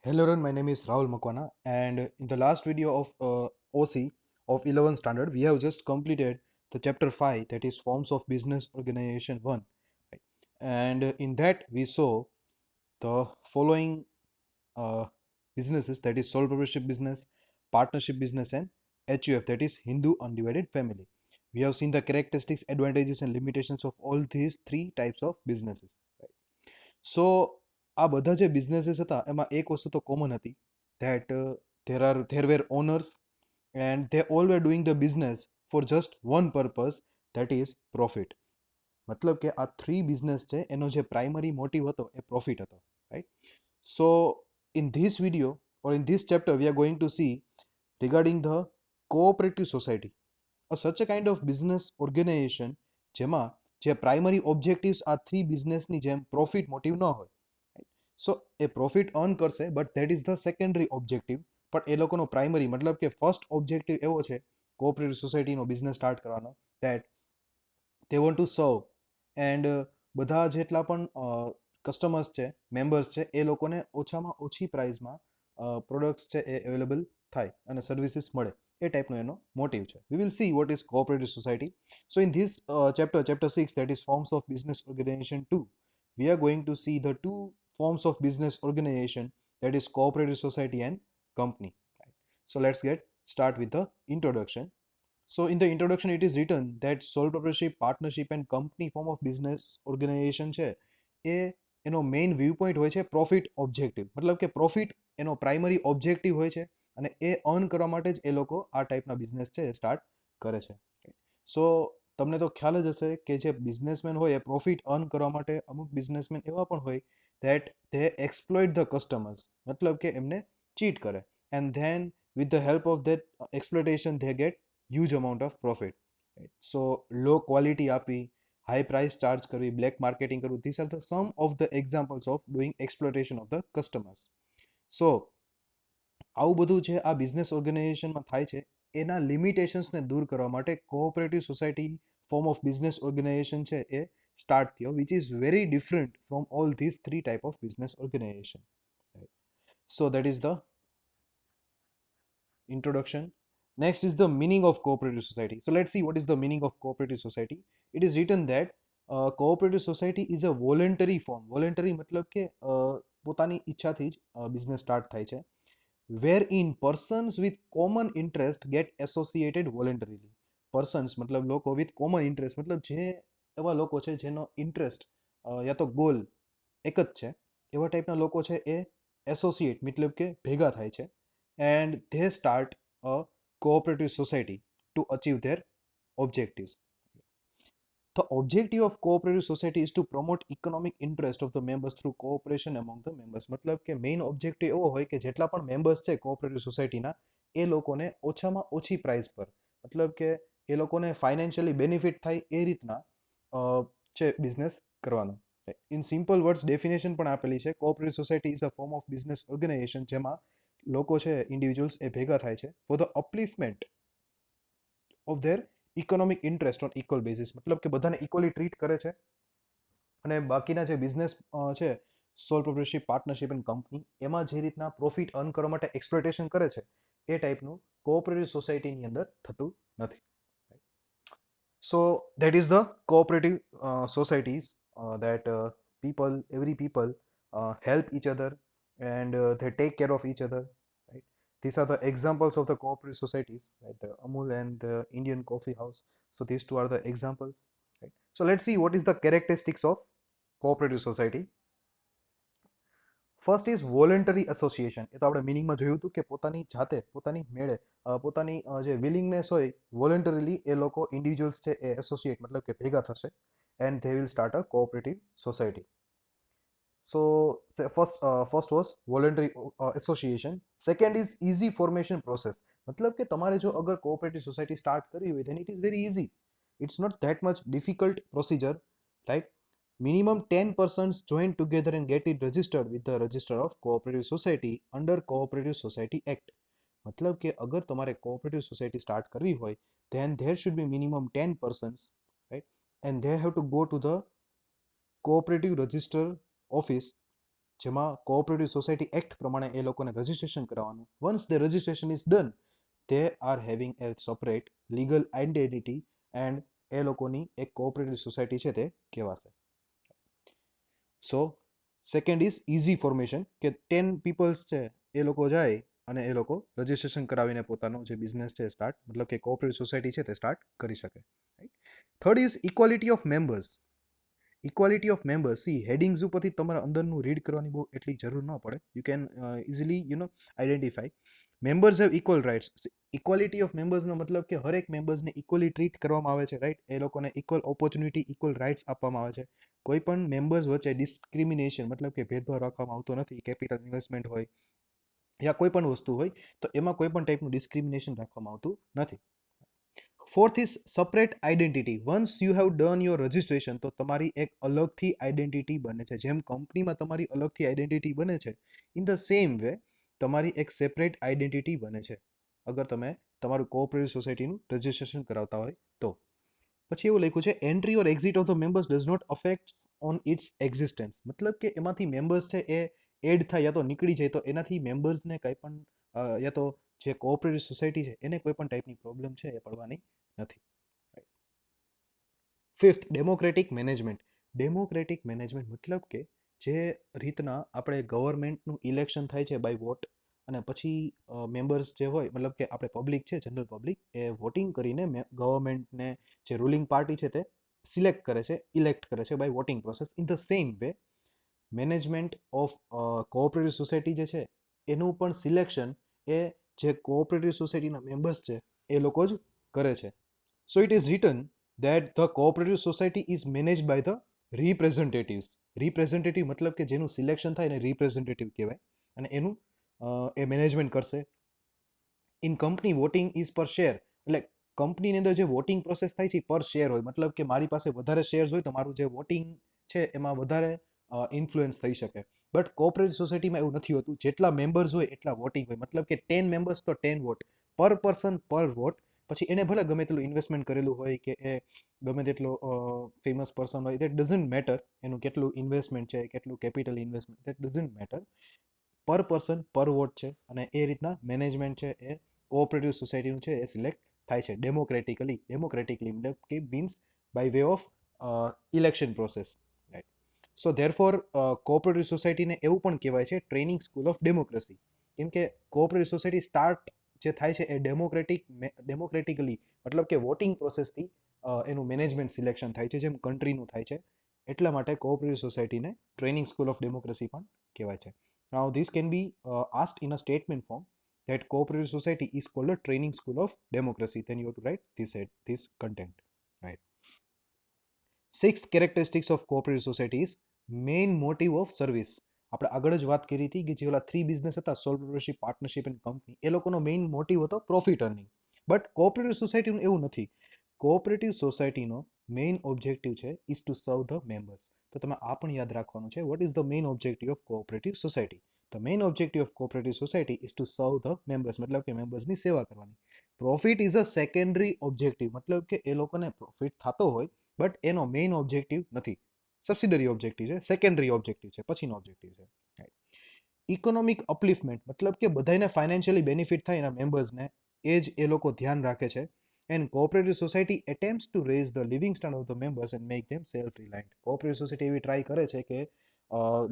Hello everyone, my name is Rahul Makwana, and in the last video of OC of 11th standard, we have just completed the chapter 5, that is Forms of Business Organization 1. Right? And in that, we saw the following uh, businesses, that is sole proprietorship business, partnership business, and HUF, that is Hindu Undivided Family. We have seen the characteristics, advantages, and limitations of all these three types of businesses. Right? સો આ બધા જે businesses હતા એમાં એક વસ્તુ તો common હતી that there were owners and they all were doing the business for just one purpose, that is profit. મતલબ કે આ થ્રી બિઝનેસ છે એનો જે પ્રાઇમરી મોટિવ હતો એ પ્રોફિટ હતો, right? So in this video or in this chapter we are going to see regarding the cooperative society, such a kind of business organization જેમાં જે પ્રાઇમરી ઓબ્જેક્ટિવ્સ આ three બિઝનેસની જેમ profit motive ન હોય. સો એ profit earn કરશે but that is the secondary objective, પણ એ લોકોનો primary મતલબ કે ફર્સ્ટ ઓબ્જેક્ટિવ એવો છે કોઓપરેટિવ સોસાયટીનો બિઝનેસ સ્ટાર્ટ કરવાનો, that they want to serve and બધા જેટલા પણ કસ્ટમર્સ છે, મેમ્બર્સ છે, એ લોકોને ઓછામાં ઓછી પ્રાઇસમાં પ્રોડક્ટ્સ છે એ અવેલેબલ થાય અને સર્વિસીસ મળે, એ ટાઈપનો એનો મોટિવ છે. We will see what is cooperative society. So in this chapter 6, that is forms of business organization 2, we are going to see the two forms of business organization, that is cooperative society and company. So let's get start with the introduction. So in the introduction, it is written that sole proprietorship, partnership and company form of business organization છે એ એનો main view point હોય છે profit objective, મતલબ કે profit એનો primary objective હોય છે અને એ અર્ન કરવા માટે જ એ લોકો આ ટાઈપના બિઝનેસ છે એ સ્ટાર્ટ કરે છે. સો તમને તો ખ્યાલ જ હશે કે જે બિઝનેસમેન હોય એ પ્રોફિટ અર્ન કરવા માટે અમુક બિઝનેસમેન એવા પણ હોય that they exploit the customers, મતલબ કે એમને ચીટ કરે and then with the help of that exploitation they get huge amount of profit. Right? So low quality આપવી, high price charge કરવી, black marketing કરવું, these are the some of the examples of doing exploitation of the customers. So આવું બધું છે આ business ઓર્ગેનાઇઝેશનમાં થાય છે. એના લિમિટેશન્સને દૂર કરવા માટે cooperative society form of business organization છે એ સ્ટાર્ટ થયો, which is very different from all this three type of business organization. So that is the introduction. Next is the meaning of cooperative society. So let's see what is the meaning of cooperative society. It is written that cooperative society is a voluntary form. Voluntary मतलब કે પોતાની ઈચ્છાથી જ business start થાય છે. wherein persons with common interest get associated voluntarily. persons मतलब લોકો with common interest मतलब જે એવા લોકો છે જેનો ઇન્ટરેસ્ટ યા તો ગોલ એક જ છે, એવા ટાઈપના લોકો છે એ એસોસિએટ મતલબ કે ભેગા થાય છે and they start a cooperative society to achieve their objectives. The objective of cooperative society is to promote economic interest of the members through cooperation among the members. મતલબ કે મેઇન ઓબ્જેક્ટિવ એવો હોય કે જેટલા પણ મેમ્બર્સ છે cooperative સોસાયટીના એ લોકોને ઓછામાં ઓછી પ્રાઇસ પર, મતલબ કે એ લોકોને ફાઇનાન્શિયલી બેનિફિટ થાય એ રીતના છે બિઝનેસ કરવાનો. ઇન સિમ્પલ વર્ડ્સ ડેફિનેશન પણ આપેલી છે. Cooperative society is a form of business organisation જેમાં લોકો છે ઇન્ડિવિજ્યુઅલ્સ એ ભેગા થાય છે for the upliftment of their economic interest on equal basis, મતલબ કે બધાને ઇક્વલી ટ્રીટ કરે છે અને બાકીના જે બિઝનેસ છે સોલ પ્રોપ્રેટરશિપ, પાર્ટનરશિપ એન્ડ કંપની, એમાં જે રીતના પ્રોફિટ અર્ન કરવા માટે એક્સપ્લોટેશન કરે છે એ ટાઈપનું કોઓપરેટિવ સોસાયટીની અંદર થતું નથી. So that is the cooperative societies that people, every people help each other and they take care of each other. Right? These are the examples of the cooperative societies, right? The Amul and the Indian Coffee House. So these two are the examples. Right? So let's see what is the characteristics of cooperative society. First is voluntary association. એ તો આપણે મિનિંગમાં જોયું હતું કે પોતાની જાતે પોતાની મેળે પોતાની જે વિલિંગનેસ હોય વોલન્ટરીલી એ લોકો ઇન્ડિવિજ્યુઅલ્સ છે એ એસોસિએટ મતલબ કે ભેગા થશે and they will start a cooperative society. So first was voluntary association. Second is easy formation process. મતલબ કે તમારે જો અગર કોઓપરેટિવ સોસાયટી સ્ટાર્ટ કરવી હોય then it is very easy. It's not that much difficult procedure, right? Minimum 10 persons join together and get it registered with the Register of Cooperative Society under Cooperative Society Act. मतलब કે અગર તમારે cooperative society start કરવી હોય then there should be minimum 10 persons, right? And they have to go to the cooperative register office જેમાં cooperative society act પ્રમાણે એ લોકોને registration કરાવવાનું. Once the registration is done, they are having a separate legal identity and એ લોકોની એક cooperative society છે તે કહેવાશે. સો second is easy formation, કે 10 પીપલ્સ છે એ લોકો જાય અને એ લોકો રજિસ્ટ્રેશન કરાવીને પોતાનો જે બિઝનેસ છે સ્ટાર્ટ, મતલબ કે કોઓપરેટિવ સોસાયટી છે તે સ્ટાર્ટ કરી શકે. Third is equality of members. Equality of members, see headings ઉપરથી તમારે અંદરનું રીડ કરવાની બહુ એટલી જરૂર ન પડે. You can easily identify. Members have equal rights. Equality of મેમ્બર્સનો મતલબ કે હરેક મેમ્બર્સને ઇક્વલી ટ્રીટ કરવામાં આવે છે, રાઈટ. એ લોકોને ઇક્વલ ઓપોર્ચ્યુનિટી, ઇક્વલ રાઇટ્સ આપવામાં આવે છે. કોઈ પણ મેમ્બર્સ વચ્ચે ડિસ્ક્રિમિનેશન, મતલબ કે ભેદભાવ રાખવામાં આવતો નથી. કેપિટલ ઇન્વેસ્ટમેન્ટ હોય યા કોઈ પણ વસ્તુ હોય તો એમાં કોઈ પણ ટાઈપનું ડિસ્ક્રિમિનેશન રાખવામાં આવતું નથી. Fourth is separate identity. Once you have done your registration, તો તમારી એક અલગથી આઈડેન્ટિટી બને છે. જેમ કંપનીમાં તમારી અલગથી આઈડેન્ટિટી બને છે, ઇન ધ સેમ વે તમારી એક સેપરેટ આઈડેન્ટિટી બને છે અગર તમે તમારું કોઓપરેટિવ સોસાયટીનું રજિસ્ટ્રેશન કરાવતા હોય તો. પછી એવું લખ્યું છે, entry or exit of the members does not affect on its existence. મતલબ કે એમાંથી મેમ્બર્સ છે એ એડ થાય યા તો નીકળી જાય તો એનાથી મેમ્બર્સને કંઈ પણ યા તો જે કોઓપરેટિવ સોસાયટી છે એને કોઈ પણ ટાઈપની પ્રોબ્લેમ છે એ પડવાની નથી. Fifth, democratic management. Democratic management મતલબ કે જે રીતના આપણે ગવર્મેન્ટનું ઇલેક્શન થાય છે બાય વોટ, અને પછી મેમ્બર્સ જે હોય, મતલબ કે આપણે પબ્લિક છે, જનરલ પબ્લિક, એ વોટિંગ કરીને ગવર્મેન્ટને જે રૂલિંગ પાર્ટી છે તે સિલેક્ટ કરે છે, ઇલેક્ટ કરે છે by voting process. In the same way management of cooperative society જે છે એનું પણ સિલેક્શન એ જે કોઓપરેટિવ સોસાયટીના મેમ્બર્સ છે એ લોકો જ કરે છે. So it is return that the cooperative society is managed by the representatives. Representative મતલબ કે જેનું સિલેક્શન થાય એને રિપ્રેઝેન્ટેટિવ કહેવાય, અને એનું એ મેનેજમેન્ટ કરશે. ઇન કંપની વોટિંગ ઇઝ પર શેર, એટલે કંપનીની અંદર જે વોટિંગ પ્રોસેસ થાય છે પર શેર હોય. મતલબ કે મારી પાસે વધારે શેર્સ હોય તો મારું જે વોટિંગ છે એમાં વધારે ઇન્ફ્લુઅન્સ થઈ શકે. બટ કોઓપરેટિવ સોસાયટીમાં એવું નથી હોતું. જેટલા મેમ્બર્સ હોય એટલા વોટિંગ હોય. મતલબ કે 10 મેમ્બર્સ તો 10 વોટ, પર પર્સન પર વોટ. પછી એને ભલે ગમે તેટલું ઇન્વેસ્ટમેન્ટ કરેલું હોય કે એ ગમે તેટલો ફેમસ પર્સન હોય, દેટ ડઝન્ટ મેટર. એનું કેટલું ઇન્વેસ્ટમેન્ટ છે, કેટલું capital investment, that doesn't matter. પર પર્સન પર વોટ છે, અને એ રીતના મેનેજમેન્ટ છે એ કોઓપરેટિવ સોસાયટીનું છે એ સિલેક્ટ થાય છે ડેમોક્રેટિકલી. ડેમોક્રેટિકલી મતલબ કે means by way of election process, right. So therefore cooperative સોસાયટીને એવું પણ કહેવાય છે ટ્રેનિંગ સ્કૂલ ઓફ ડેમોક્રેસી, કેમ કે કોઓપરેટિવ સોસાયટી સ્ટાર્ટ જે થાય છે એ ડેમોક્રેટિકલી, મતલબ કે વોટિંગ પ્રોસેસથી એનું મેનેજમેન્ટ સિલેક્શન થાય છે, જેમ કન્ટ્રીનું થાય છે. એટલા માટે કોઓપરેટિવ સોસાયટીને ટ્રેનિંગ સ્કૂલ ઓફ ડેમોક્રેસી પણ કહેવાય છે. Now this can be asked in a statement form that cooperative society is called a training school of democracy. Then you have to write this content, right? Sixth characteristics of cooperative society is main motive of service. આપણે આગળ જ વાત કરી હતી કે જે ઓલા 3 business હતા, સોલ પ્રોપ્રાઇટરશિપ, partnership and company, એ લોકોનો મેઇન મોટિવ હતો પ્રોફિટ અર્નિંગ. બટ કોઓપરેટિવ સોસાયટીનું એવું નથી. કોઓપરેટિવ સોસાયટીનો મેઇન ઓબ્જેક્ટિવ છે ઇઝ ટુ સર્વ ધ મેમ્બર્સ. તો તમે આ પણ યાદ રાખવાનું છે. What is the main objective of cooperative society? The main objective of cooperative society is two સર્વ ધ મેમ્બર્સ, મતલબ કે મેમ્બર્સની સેવા કરવાની. Profit is a secondary objective, મતલબ કે એ લોકોને પ્રોફિટ થતો હોય બટ એનો મેઇન ઓબ્જેક્ટિવ નથી. સબસિડરી ઓબ્જેક્ટિવ છે, સેકન્ડરી ઓબ્જેક્ટિવ છે, પછીનો ઓબ્જેક્ટિવ છે. ઇકોનોમિક અપલિફમેન્ટ, મતલબ કે બધાને ફાઇનાન્શિયલી બેનિફિટ થાય એના મેમ્બર્સને, એ જ એ લોકો ધ્યાન રાખે છે. And cooperative society attempts to raise the living standard of the members and make them self reliant. Cooperative society એવી ટ્રાય કરે છે કે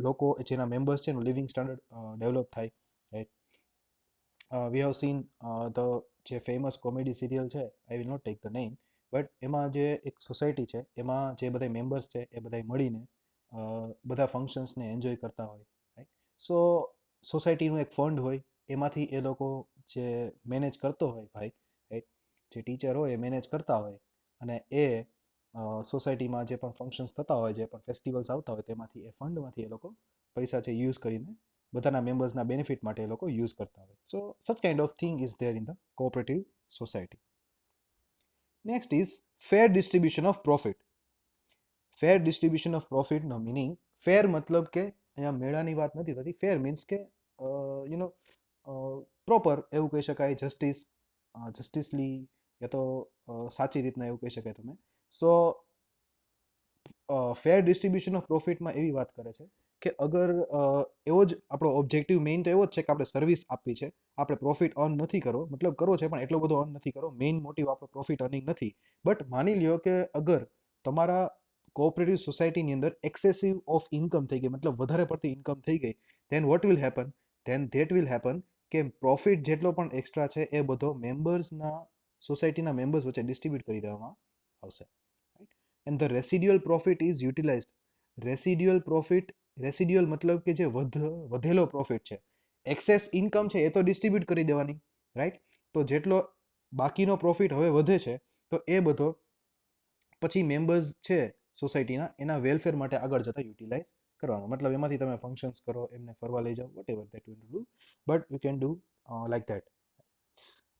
લોકો જેના મેમ્બર્સ છે એનું લિવિંગ સ્ટાન્ડર્ડ ડેવલપ થાય, right. We have seen the જે ફેમસ કોમેડી સિરિયલ છે, I will not take the name, but એમાં જે એક સોસાયટી છે એમાં જે બધા મેમ્બર્સ છે એ બધા મળીને બધા ફંક્શન્સને એન્જોય કરતા હોય, રાઈટ. સો સોસાયટીનું એક ફંડ હોય, એમાંથી એ લોકો જે મેનેજ કરતો હોય ભાઈ, રાઈટ, જે ટીચર હોય એ મેનેજ કરતા હોય, અને એ સોસાયટીમાં જે પણ ફંક્શન્સ થતા હોય, જે પણ ફેસ્ટિવલ્સ આવતા હોય, તેમાંથી એ ફંડમાંથી એ લોકો પૈસા છે યુઝ કરીને બધાના મેમ્બર્સના બેનિફિટ માટે એ લોકો યુઝ કરતા હોય. So such kind of thing is there in the cooperative society. Next is fair distribution of profit. Fair distribution of પ્રોફિટનો મિનિંગ, ફેર મતલબ કે અહીંયા મેળાની વાત નથી થતી. ફેર મીન્સ કે પ્રોપર એવું કહી શકાય, જસ્ટિસલી, યા તો સાચી રીતના એવું કહી શકાય તમે. સો ફેર ડિસ્ટ્રીબ્યુશન ઓફ પ્રોફિટમાં એવી વાત કરે છે કે અગર એવો જ આપણો ઓબ્જેક્ટિવ મેઇન તો એવો જ છે કે આપણે સર્વિસ આપવી છે, આપણે પ્રોફિટ અર્ન નથી કરવો, મતલબ કરવો છે પણ એટલો બધો અર્ન નથી કરવો, મેઇન મોટિવ આપણો પ્રોફિટ અર્નિંગ નથી. બટ માની લ્યો કે અગર તમારા કોઓપરેટિવ સોસાયટીની અંદર એક્સેસિવ ઓફ ઇન્કમ થઈ ગઈ, મતલબ વધારે પડતી ઇન્કમ થઈ ગઈ, then what will happen, then that will happen કે પ્રોફિટ જેટલો પણ એક્સ્ટ્રા છે એ બધો મેમ્બર્સના, સોસાયટીના મેમ્બર્સ વચ્ચે ડિસ્ટ્રીબ્યુટ કરી દેવામાં આવશે. And the residual profit is યુટિલાઇઝડ. Residual profit, residual મતલબ કે જે વધેલો પ્રોફિટ છે, એક્સેસ ઇન્કમ છે એ તો ડિસ્ટ્રીબ્યુટ કરી દેવાની, રાઈટ. તો જેટલો બાકીનો પ્રોફિટ હવે વધે છે તો એ બધો પછી મેમ્બર્સ છે સોસાયટીના, એના વેલફેર માટે આગળ જતા યુટિલાઇઝ કરવાનો, મતલબ એમાંથી તમે ફંક્શન્સ કરો, એમને ફરવા લઈ જાઓ, whatever that you do, but you can do like that.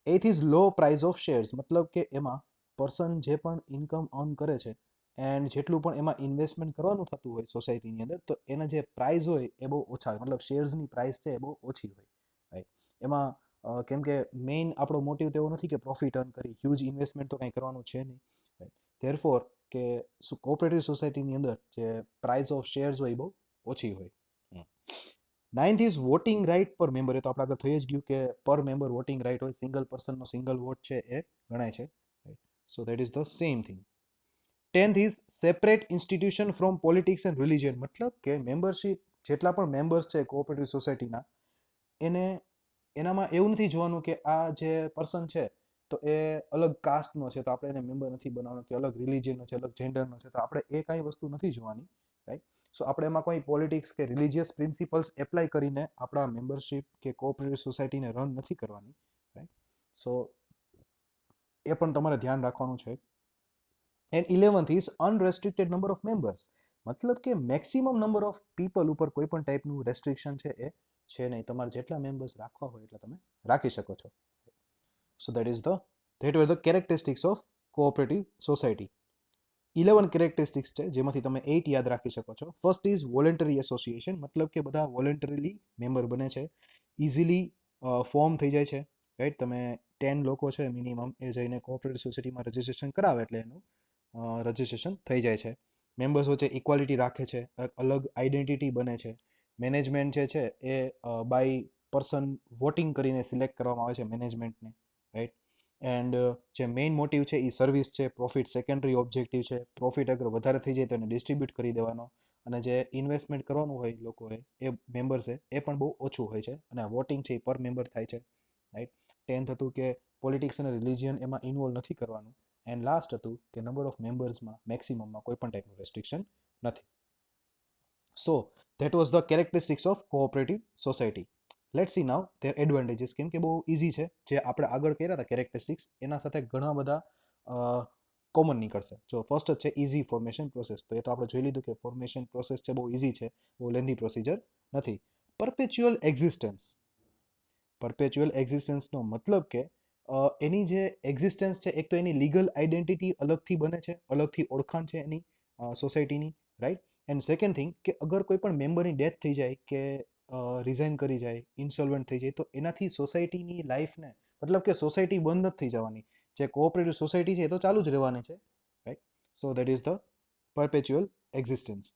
Eighth is low price of shares, મતલબ કે એમાં પર્સન જે પણ ઇન્કમ અર્ન કરે છે એન્ડ જેટલું પણ એમાં ઇન્વેસ્ટમેન્ટ કરવાનું થતું હોય સોસાયટીની અંદર, તો એના જે પ્રાઇસ હોય એ બહુ ઓછા હોય, મતલબ શેર્સની પ્રાઇસ છે એ બહુ ઓછી હોય, રાઈટ. એમાં કેમ કે મેઇન આપણો મોટિવ તો એવો નથી કે પ્રોફિટ અર્ન કરી, હ્યુજ ઇન્વેસ્ટમેન્ટ તો કંઈ કરવાનું છે નહીં, રાઈટ. ધેરફોર કે કોઓપરેટિવ સોસાયટીની અંદર જે પ્રાઇસ ઓફ શેર્સ હોય એ બહુ ઓછી હોય. Ninth is voting right per member. એ તો આપણે આગળ થઈ જ ગયું કે પર મેમ્બર વોટિંગ રાઇટ હોય, સિંગલ પર્સનનો સિંગલ વોટ છે એ ગણાય છે, right. So that is the same thing. 10th is separate institution from politics and religion, મતલબ કે મેમ્બરશિપ, જેટલા પણ મેમ્બર્સ છે કોઓપરેટિવ સોસાયટીના, એને એનામાં એવું નથી જોવાનું કે આ જે પર્સન છે તો એ અલગ કાસ્ટનો છે તો આપણે એને મેમ્બર નથી બનાવવાનો, કે અલગ રિલિજનનો છે, અલગ જેન્ડરનો છે, તો આપણે એ કાંઈ વસ્તુ નથી જોવાની, રાઈટ. સો આપણે એમાં કોઈ પોલિટિક્સ કે રિલિજિયસ પ્રિન્સિપલ્સ એપ્લાય કરીને આપણા મેમ્બરશિપ કે કોઓપરેટિવ સોસાયટીને રન નથી કરવાની, રાઈટ. સો એ પણ તમારે ધ્યાન રાખવાનું છે. And 11th is unrestricted number of members, મતલબ કે મેક્સિમમ નંબર ઓફ પીપલ ઉપર કોઈ પણ ટાઈપનું રેસ્ટ્રિક્શન છે એ છે નહીં, તમારે જેટલા મેમ્બર્સ રાખવા હોય એટલા તમે રાખી શકો છો. સો that were the characteristics of cooperative society. 11 characteristics છે જેમાંથી તમે 8 યાદ રાખી શકો છો. ફર્સ્ટ ઇઝ વોલેન્ટરી એસોસિએશન, મતલબ કે બધા વોલેન્ટરીલી મેમ્બર બને છે, ઇઝીલી ફોર્મ થઈ જાય છે, રાઈટ. તમે 10 લોકો છે મિનિમમ, એ જઈને કોઓપરેટિવ સોસાયટીમાં રજિસ્ટ્રેશન કરાવે એટલે એનું રજિસ્ટ્રેશન થઈ જાય છે. મેમ્બર્સ વચ્ચે ઇક્વાલિટી રાખે છે, અલગ આઈડેન્ટિટી બને છે. મેનેજમેન્ટ જે છે એ બાય પર્સન વોટિંગ કરીને સિલેક્ટ કરવામાં આવે છે મેનેજમેન્ટને, રાઈટ. એન્ડ જે મેઇન મોટિવ છે એ સર્વિસ છે, પ્રોફિટ સેકન્ડરી ઓબ્જેક્ટિવ છે. પ્રોફિટ અગર વધારે થઈ જાય તો એને ડિસ્ટ્રીબ્યુટ કરી દેવાનો, અને જે ઇન્વેસ્ટમેન્ટ કરવાનું હોય લોકોએ, એ મેમ્બર્સે, એ પણ બહુ ઓછું હોય છે, અને આ વોટિંગ છે એ પર મેમ્બર થાય છે, રાઈટ. 10th હતું કે પોલિટિક્સ અને રિલિજિયન એમાં ઇન્વોલ્વ નથી કરવાનું. એન્ડ લાસ્ટ હતું કે નંબર ઓફ મેમ્બર્સમાં મેક્સિમમમાં કોઈ પણ ટાઈપનું રેસ્ટ્રિક્શન નથી. So that was the characteristics of cooperative society. Let see now there advantages, કેમ કે બહુ ઇઝી છે, જે આપણે આગળ કર્યા હતા કેરેક્ટરિસ્ટિક્સ એના સાથે ઘણા બધા કોમન નીકળશે. જો ફર્સ્ટ જ છે ઇઝી ફોર્મેશન પ્રોસેસ, તો એ તો આપણે જોઈ લીધું કે ફોર્મેશન પ્રોસેસ છે બહુ ઇઝી છે, બહુ લેન્ધી પ્રોસિજર નથી. Perpetual existence. પરપેચ્યુઅલ એક્ઝિસ્ટન્સનો મતલબ કે એની જે એક્ઝિસ્ટન્સ છે, એક તો એની લીગલ આઈડેન્ટિટી અલગથી બને છે, અલગથી ઓળખાણ છે એની સોસાયટીની, રાઈટ. એન્ડ સેકન્ડ થિંગ કે અગર કોઈ પણ મેમ્બરની ડેથ થઈ જાય કે રિઝાઇન કરી જાય, ઇન્સોલ્વન્ટ થઈ જાય, તો એનાથી સોસાયટીની લાઈફને, મતલબ કે સોસાયટી બંધ નથી થઈ જવાની, જે કોઓપરેટિવ સોસાયટી છે એ તો ચાલુ જ રહેવાની છે, right. So that is the perpetual existence.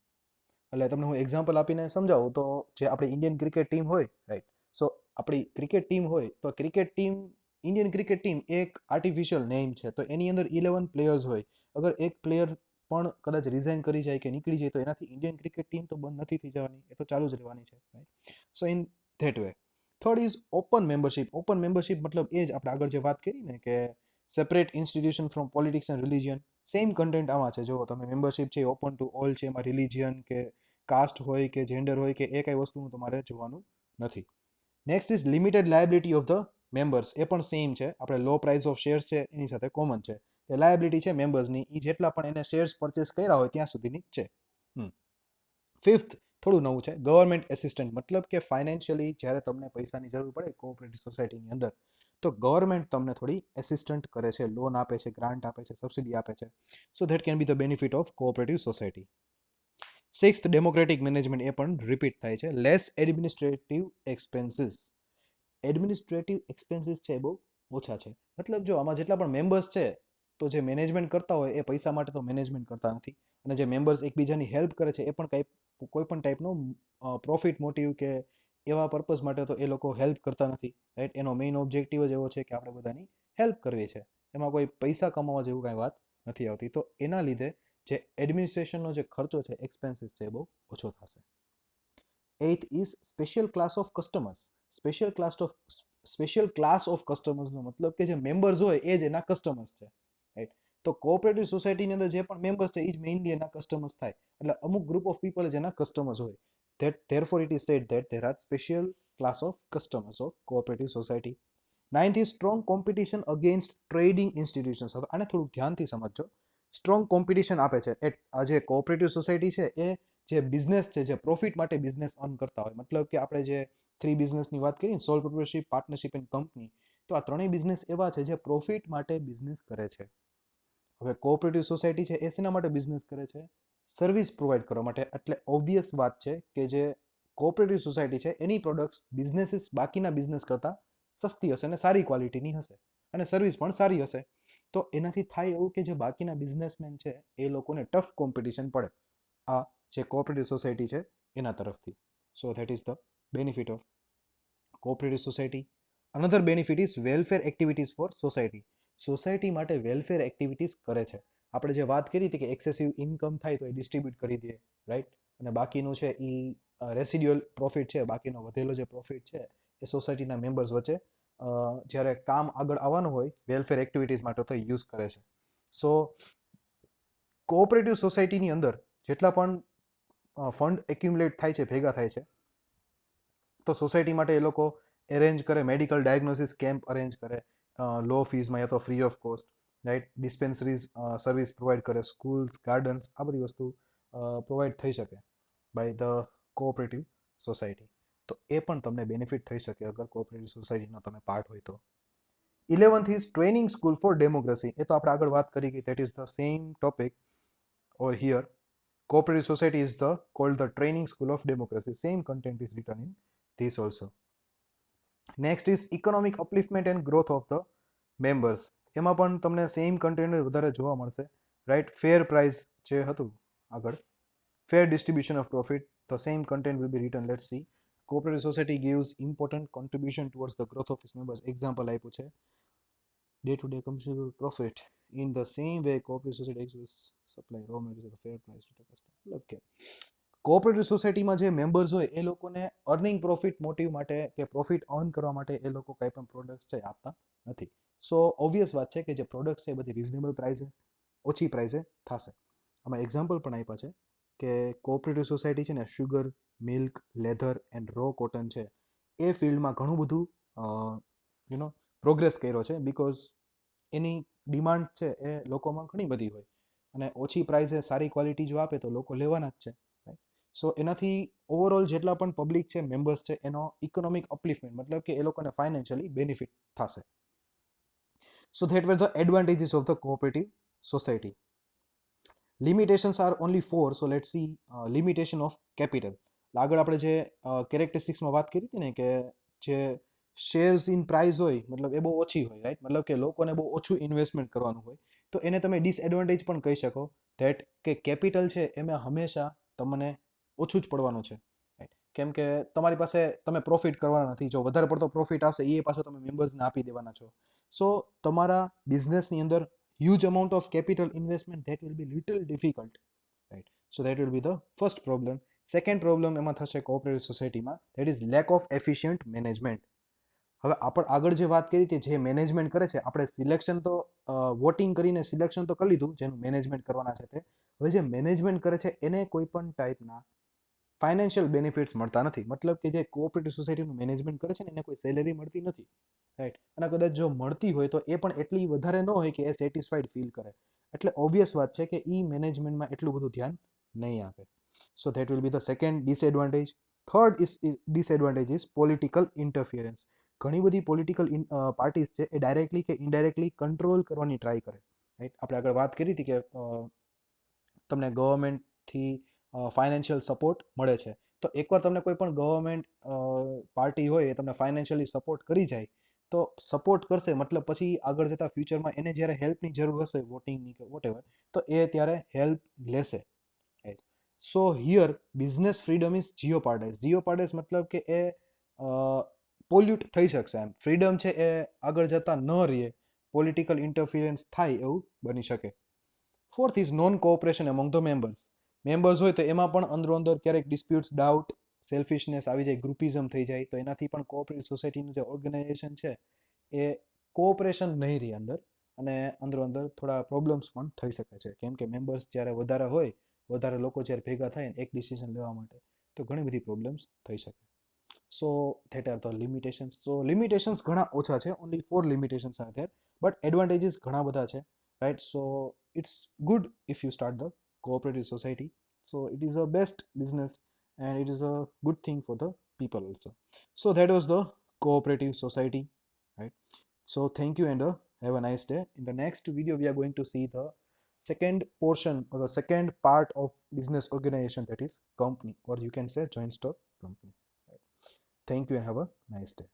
એટલે તમને હું એક્ઝામ્પલ આપીને સમજાવું તો, જે આપણી ઇન્ડિયન ક્રિકેટ ટીમ હોય, રાઈટ. સો આપણી ક્રિકેટ ટીમ હોય તો cricket team, Indian cricket team એક આર્ટિફિશિયલ નેમ છે, તો એની અંદર 11 પ્લેયર્સ હોય. અગર એક પ્લેયર પણ કદાચ રિઝાઇન કરી જાય કે નીકળી જાય તો એનાથી ઇન્ડિયન ક્રિકેટ ટીમ તો બંધ નથી થઈ જવાની, એ તો ચાલુ જ રહેવાની છે, right. So in that way. Third is open membership. Open membership મતલબ એ જ આપણે આગળ જે વાત કરી ને કે separate institution from politics and religion, same content આમાં છે. જો તમે મેમ્બરશિપ છે ઓપન ટુ ઓલ છે, એમાં રિલિજન કે કાસ્ટ હોય કે જેન્ડર હોય કે એ કઈ વસ્તુનું તમારે જોવાનું નથી. Next is limited liability of the members. એ પણ સેમ છે, આપણે લો પ્રાઇસ ઓફ શેર્સ છે એની સાથે કોમન છે કે લાયબિલિટી છે મેમ્બર્સની, એ જેટલા પણ એને શેર્સ પરચેસ કર્યા હોય ત્યાં સુધીની છે. ફિફ્થ થોડું નવું છે, ગવર્મેન્ટ એસિસ્ટન્ટ, મતલબ કે ફાઇનાન્શિયલી જ્યારે તમને પૈસાની જરૂર પડે કોઓપરેટિવ સોસાયટીની અંદર, તો ગવર્મેન્ટ તમને થોડી એસિસ્ટન્ટ કરે છે, લોન આપે છે, ગ્રાન્ટ આપે છે, સબસિડી આપે છે. So that can be the benefit of cooperative society. Sixth democratic management, એ પણ રિપીટ થાય છે. Less administrative expenses. Administrative expenses છે એ બહુ ઓછા છે, મતલબ જો આમાં જેટલા પણ મેમ્બર્સ છે તો જે મેનેજમેન્ટ કરતા હોય એ પૈસા માટે તો મેનેજમેન્ટ કરતા નથી, અને જે મેમ્બર્સ એકબીજાની હેલ્પ કરે છે એ પણ કંઈ કોઈ પણ ટાઈપનો પ્રોફિટ મોટિવ કે એવા પર્પઝ માટે તો એ લોકો હેલ્પ કરતા નથી, રાઈટ. એનો મેઇન ઓબ્જેક્ટિવ જ એવો છે કે આપણે બધાની હેલ્પ કરવી છે, એમાં કોઈ પૈસા કમાવા જેવું કાંઈ વાત નથી આવતી. તો એના લીધે જે એડમિનિસ્ટ્રેશનનો જે ખર્ચો છે, એક્સપેન્સીસ છે, એ બહુ ઓછો થશે. 8th is special class of customers. Special class of કસ્ટમર્સનો મતલબ કે જે મેમ્બર્સ હોય એ જ એના કસ્ટમર્સ છે, રાઈટ. તો કોઓપરેટિવ સોસાયટીની અંદર જે પણ મેમ્બર્સ છે એ જ મેઇનલી એના કસ્ટમર્સ થાય. એટલે અમુક ગ્રુપ ઓફ પીપલ જ એના કસ્ટમર્સ હોય. Therefore it is said that there are special class of customers of cooperative society. 9th is strong competition against trading institutions. હવે આને થોડુંક ધ્યાનથી સમજજો. સ્ટ્રોંગ કોમ્પિટિશન આપે છે. આ જે કોઓપરેટિવ સોસાયટી છે એ જે બિઝનેસ છે, જે પ્રોફિટ માટે બિઝનેસ અર્ન કરતા હોય, મતલબ કે આપણે જે 3 બિઝનેસની વાત કરીએ, સોલ પ્રોપ્રાઇટરશિપ, પાર્ટનરશિપ એન્ડ કંપની, તો આ ત્રણેય બિઝનેસ એવા છે જે પ્રોફિટ માટે બિઝનેસ કરે છે. હવે કોઓપરેટિવ સોસાયટી છે એ શેના માટે બિઝનેસ કરે છે? સર્વિસ પ્રોવાઈડ કરવા માટે. એટલે ઓબ્વિયસ વાત છે કે જે કોઓપરેટિવ સોસાયટી છે એની પ્રોડક્ટ્સ બિઝનેસીસ બાકીના બિઝનેસ કરતાં સસ્તી હશે અને સારી ક્વોલિટીની હશે અને સર્વિસ પણ સારી હશે. તો એનાથી થાય એવું કે જે બાકીના બિઝનેસમેન છે એ લોકોને ટફ કોમ્પિટિશન પડે આ જે કોઓપરેટિવ સોસાયટી છે એના તરફથી. So that is the benefit of cooperative society. Another benefit is welfare activities for society. Society માટે વેલફેર એક્ટિવિટીઝ કરે છે. આપણે જે વાત કરી હતી કે એક્સેસિવ ઇન્કમ થાય તો એ ડિસ્ટ્રીબ્યુટ કરી દે, રાઈટ. અને બાકીનું છે એ રેસિડ્યુઅલ પ્રોફિટ છે, બાકીનો વધેલો જે પ્રોફિટ છે એ સોસાયટીના મેમ્બર્સ વચ્ચે જ્યારે કામ આગળ આવવાનું હોય વેલફેર એક્ટિવિટીઝ માટે તો યુઝ કરે છે. સો કોઓપરેટિવ સોસાયટીની અંદર જેટલા પણ ફંડ એક્યુમ્યુલેટ થાય છે, ભેગા થાય છે, તો સોસાયટી માટે એ લોકો એરેન્જ કરે, મેડિકલ ડાયગ્નોસિસ કેમ્પ અરેન્જ કરે, લો ફીઝમાં યા તો free of cost, right. Dispensaries service provide કરે, સ્કૂલ્સ, ગાર્ડન્સ, આ બધી વસ્તુ પ્રોવાઈડ થઈ શકે બાય ધ કોઓપરેટિવ સોસાયટી. તો એ પણ તમને બેનિફિટ થઈ શકે અગર કોઓપરેટિવ સોસાયટીનો તમે પાર્ટ હોય તો. 11th is training school for democracy. એ તો આપણે આગળ વાત કરી ગઈ. That is the same topic or here. Cooperative society is called the training school of democracy. Same content is written in this also. Next is economic upliftment and growth of the members. એમાં પણ તમને same content વધારે જોવા મળશે, right. ફેર price જે હતું આગળ, fair distribution of profit, the same content will be written. Let's see. Cooperative society gives important contribution towards the growth of its members. Example આપ્યું છે, day to day consumable profit. In the same way, cooperative society exists supply raw materials at a fair price to the customer. Okay. Cooperative સોસાયટીમાં જે members હોય એ લોકોને earning profit motive માટે કે profit earn કરવા માટે એ લોકો કંઈ પણ પ્રોડક્ટ્સ છે આપતા નથી. સો ઓબ્વિયસ વાત છે કે જે પ્રોડક્ટ્સ છે એ બધી રિઝનેબલ પ્રાઇસે, ઓછી પ્રાઇસે થશે. આમાં એક્ઝામ્પલ પણ આપ્યા છે કે કોઓપરેટિવ સોસાયટી છે ને sugar, milk, leather and raw cotton છે એ ફિલ્ડમાં ઘણું બધું પ્રોગ્રેસ કર્યો છે, બીકોઝ એની ડિમાન્ડ છે એ લોકોમાં ઘણી બધી હોય અને ઓછી પ્રાઇસે સારી ક્વોલિટી જો આપે તો લોકો લેવાના જ છે, રાઈટ. સો એનાથી ઓવરઓલ જેટલા પણ પબ્લિક છે, મેમ્બર્સ છે, એનો ઇકોનોમિક અપલિફ્ટમેન્ટ મતલબ કે એ લોકોને ફાઇનાન્શિયલી બેનિફિટ થશે. So that were the advantages of the cooperative society. Limitations R only 4. So let see limitation of capital. આગળ આપણે જે કેરેક્ટરિસ્ટિક્સમાં વાત કરી હતી ને કે જે શેર્સ ઇન પ્રાઇસ હોય મતલબ એ બહુ ઓછી હોય, રાઈટ. મતલબ કે લોકોને બહુ ઓછું ઇન્વેસ્ટમેન્ટ કરવાનું હોય, તો એને તમે ડિસએડવાન્ટેજ પણ કહી શકો. ધેટ કે કેપિટલ છે એમાં હંમેશા તમને ઓછું જ પડવાનું છે, રાઈટ. કેમ કે તમારી પાસે તમે પ્રોફિટ કરવાના નથી. જો વધારે પડતો પ્રોફિટ આવશે એ પાછો તમે મેમ્બર્સને આપી દેવાના છો. સો તમારા બિઝનેસની અંદર huge amount of capital investment, that will be little difficult, right. So that will be the first problem. Second problem એમાં થશે કોઓપરેટિવ સોસાયટીમાં, that is lack of efficient management. હવે આપણે આગળ જે વાત કરી હતી જે મેનેજમેન્ટ કરે છે, આપણે સિલેક્શન તો વોટિંગ કરીને સિલેક્શન તો કરી લીધું જેનું મેનેજમેન્ટ કરવાના છે તે. હવે જે મેનેજમેન્ટ કરે છે એને કોઈ પણ ટાઈપના ફાઇનાન્શિયલ બેનિફિટ્સ મળતા નથી. મતલબ કે જે કોઓપરેટિવ સોસાયટીનું મેનેજમેન્ટ કરે છે ને એને કોઈ સેલેરી મળતી નથી, રાઈટ. અને કદાચ જો મળતી હોય તો એ પણ એટલી વધારે ન હોય કે એ સેટિસ્ફાઈડ ફીલ કરે. એટલે ઓબ્વિયસ વાત છે કે એ મેનેજમેન્ટમાં એટલું બધું ધ્યાન નહીં આપે. So that will be the second disadvantage. Third is disadvantage is political interference. ઘણી બધી પોલિટિકલ પાર્ટીઝ છે એ ડાયરેક્ટલી કે ઇનડાયરેક્ટલી કંટ્રોલ કરવાની ટ્રાય કરે, રાઈટ. આપણે આગળ વાત કરી હતી કે તમને ગવર્મેન્ટથી ફાઇનાન્શિયલ સપોર્ટ મળે છે. તો એકવાર તમને કોઈ પણ ગવર્મેન્ટ પાર્ટી હોય એ તમને ફાઇનાન્શિયલી સપોર્ટ કરી જાય તો સપોર્ટ કરશે મતલબ પછી આગળ જતાં ફ્યુચરમાં એને જ્યારે હેલ્પની જરૂર હશે વોટિંગની કે વોટેવર, તો એ ત્યારે હેલ્પ લેશે. So here business freedom is jeopardize. Jeopardize મતલબ કે એ પોલ્યુટ થઈ શકશે એમ. ફ્રીડમ છે એ આગળ જતા ન રહે, પોલિટિકલ ઇન્ટરફિયરન્સ થાય એવું બની શકે. Fourth is known cooperation among the members. Members હોય તો એમાં પણ અંદરો અંદર ક્યારેક ડિસ્પ્યુટ્સ, ડાઉટ, સેલ્ફિશનેસ આવી જાય, ગ્રુપિઝમ થઈ જાય, તો એનાથી પણ કોઓપરેટિવ સોસાયટીનું જે ઓર્ગેનાઇઝેશન છે એ કોઓપરેશન નહીં રહે અંદર, અને અંદરો અંદર થોડા પ્રોબ્લેમ્સ પણ થઈ શકે છે. કેમ કે મેમ્બર્સ જ્યારે વધારે હોય, વધારે લોકો જ્યારે ભેગા થાય એક ડિસિઝન લેવા માટે, તો ઘણી બધી પ્રોબ્લેમ્સ થઈ શકે. So that are the limitations. So limitations ઘણા ઓછા છે, only 4 limitations are there, but advantages ઘણા બધા છે, right? So it's good if you start the cooperative society. So it is a best business and it is a good thing for the people also. So that was the cooperative society, right? So thank you and have a nice day. In the next video we are going to see the second portion or the second part of business organization, that is company, or you can say joint stock company, right? Thank you and have a nice day.